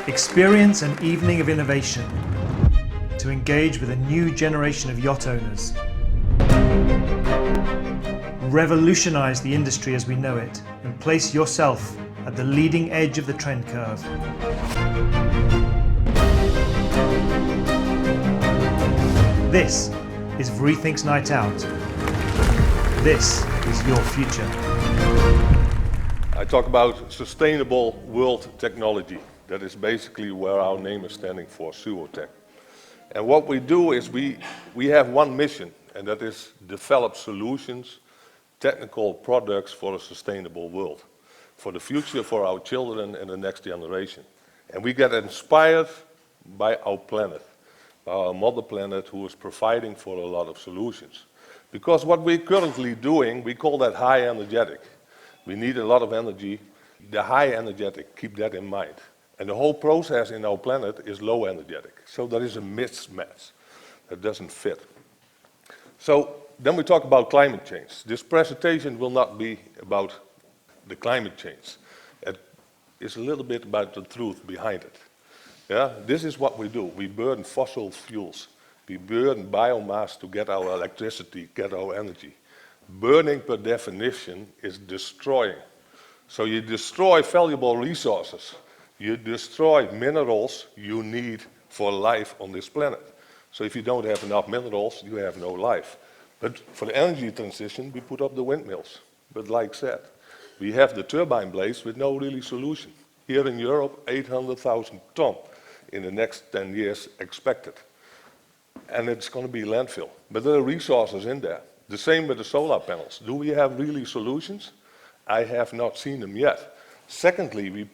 Experience an evening of innovation to engage with a new generation of yacht owners. Revolutionize the industry as we know it and place yourself at the leading edge of the trend curve. This is Vrithink's Night Out. This is your future. I talk about sustainable world technology. That is basically where our name is standing for, SuWoTec. And what we do is we have one mission, and that is develop solutions, technical products for a sustainable world, for the future, for our children and the next generation. And we get inspired by our planet, by our mother planet, who is providing for a lot of solutions. Because what we're currently doing, we call that high energetic. We need a lot of energy. The high energetic, keep that in mind. And the whole process in our planet is low energetic. So there is a mismatch that doesn't fit. So then we talk about climate change. This presentation will not be about the climate change. It's a little bit about the truth behind it. Yeah? This is what we do. We burn fossil fuels. We burn biomass to get our electricity, get our energy. Burning, per definition, is destroying. So you destroy valuable resources. You destroy minerals you need for life on this planet. So if you don't have enough minerals, you have no life. But for the energy transition, we put up the windmills. But like said, we have the turbine blades with no really solution. Here in Europe, 800,000 tons in the next 10 years expected. And it's going to be landfill. But there are resources in there. The same with the solar panels. Do we have really solutions? I have not seen them yet. Secondly, we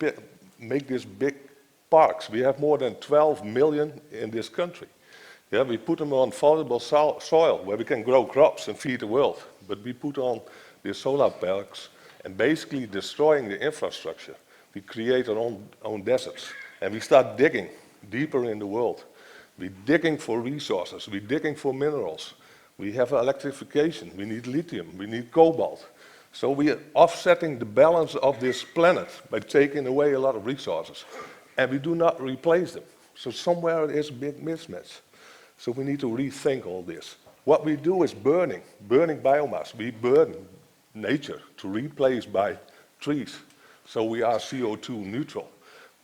make these big parks. We have more than 12 million in this country. Yeah, we put them on fallible soil where we can grow crops and feed the world. But we put on these solar parks and basically destroying the infrastructure. We create our own deserts. And we start digging deeper in the world. We're digging for resources. We're digging for minerals. We have electrification. We need lithium. We need cobalt. So we are offsetting the balance of this planet by taking away a lot of resources. And we do not replace them. So somewhere there is a big mismatch. So we need to rethink all this. What we do is burning biomass. We burn nature to replace by trees. So we are CO2 neutral.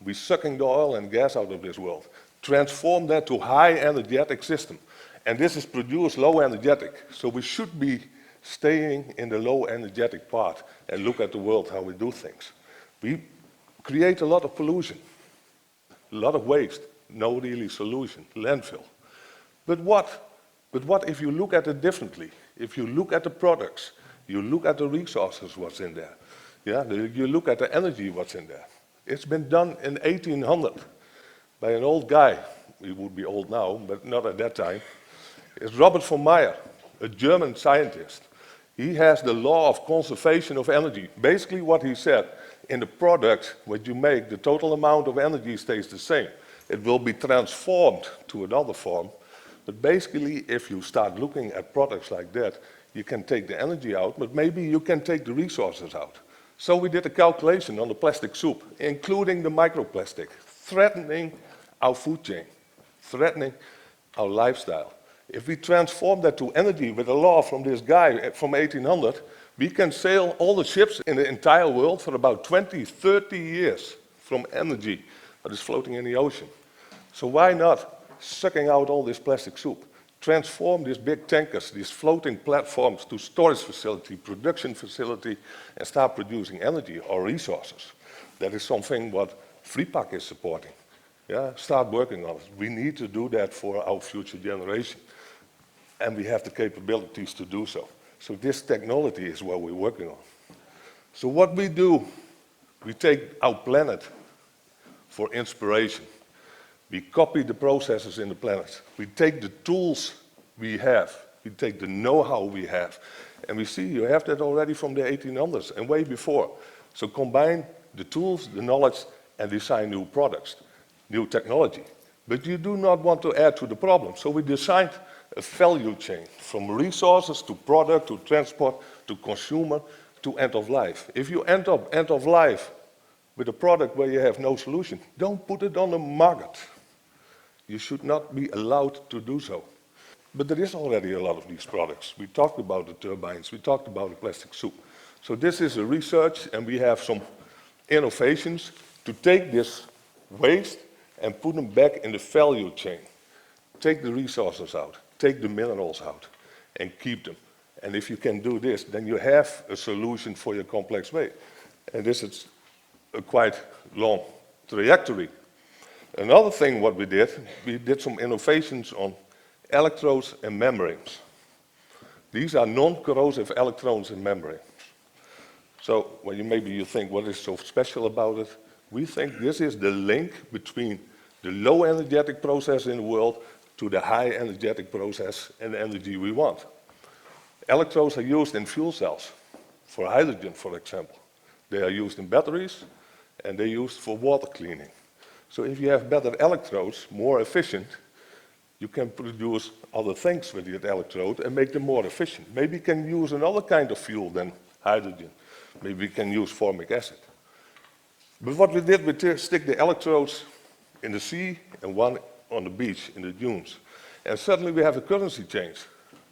We're sucking the oil and gas out of this world. Transform that to high energetic system. And this is produced low energetic. So we should be staying in the low energetic part and look at the world how we do things. We create a lot of pollution, a lot of waste, no really solution, landfill. But what if you look at it differently? If you look at the products, you look at the resources, what's in there. Yeah, you look at the energy, what's in there. It's been done in 1800 by an old guy. He would be old now, but not at that time. It's Robert von Meyer, a German scientist. He has the law of conservation of energy. Basically what he said, in the product what you make, the total amount of energy stays the same. It will be transformed to another form. But basically, if you start looking at products like that, you can take the energy out, but maybe you can take the resources out. So we did a calculation on the plastic soup, including the microplastic, threatening our food chain, threatening our lifestyle. If we transform that to energy with a law from this guy from 1800, we can sail all the ships in the entire world for about 20, 30 years from energy that is floating in the ocean. So why not sucking out all this plastic soup, transform these big tankers, these floating platforms to storage facility, production facility, and start producing energy or resources? That is something what Vrithink is supporting. Yeah, start working on it. We need to do that for our future generation. And we have the capabilities to do so. So this technology is what we're working on. So what we do, we take our planet for inspiration. We copy the processes in the planet. We take the tools we have. We take the know-how we have. And we see you have that already from the 1800s and way before. So combine the tools, the knowledge, and design new products, new technology. But you do not want to add to the problem. So we designed a value chain from resources to product to transport to consumer to end of life. If you end of life with a product where you have no solution, don't put it on the market. You should not be allowed to do so. But there is already a lot of these products. We talked about the turbines, we talked about the plastic soup. So this is a research, and we have some innovations to take this waste and put them back in the value chain. Take the resources out, take the minerals out, and keep them. And if you can do this, then you have a solution for your complex waste. And this is a quite long trajectory. Another thing what we did some innovations on electrodes and membranes. These are non-corrosive electrodes and membranes. So maybe you think, what is so special about it? We think this is the link between the low energetic process in the world to the high energetic process and the energy we want. Electrodes are used in fuel cells, for hydrogen, for example. They are used in batteries, and they're used for water cleaning. So if you have better electrodes, more efficient, you can produce other things with the electrode and make them more efficient. Maybe you can use another kind of fuel than hydrogen. Maybe we can use formic acid. But what we did, we stick the electrodes in the sea and one on the beach, in the dunes. And suddenly we have a currency change.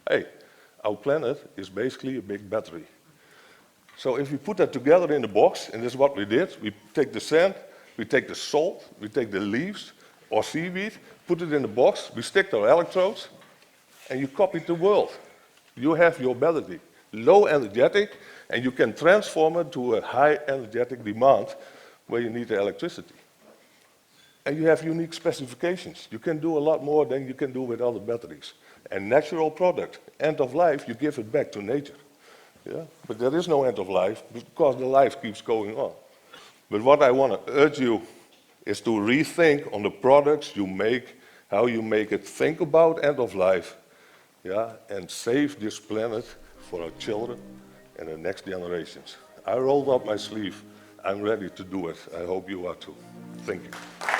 Hey, our planet is basically a big battery. So if we put that together in the box, and this is what we did, we take the sand, we take the salt, we take the leaves or seaweed, put it in the box, we stick our electrodes, and you copy the world. You have your battery, low energetic, and you can transform it to a high energetic demand where you need the electricity. And you have unique specifications. You can do a lot more than you can do with other batteries. And natural product, end of life, you give it back to nature. Yeah? But there is no end of life because the life keeps going on. But what I want to urge you is to rethink on the products you make, how you make it, think about end of life, yeah, and save this planet for our children and the next generations. I rolled up my sleeve. I'm ready to do it. I hope you are too. Thank you.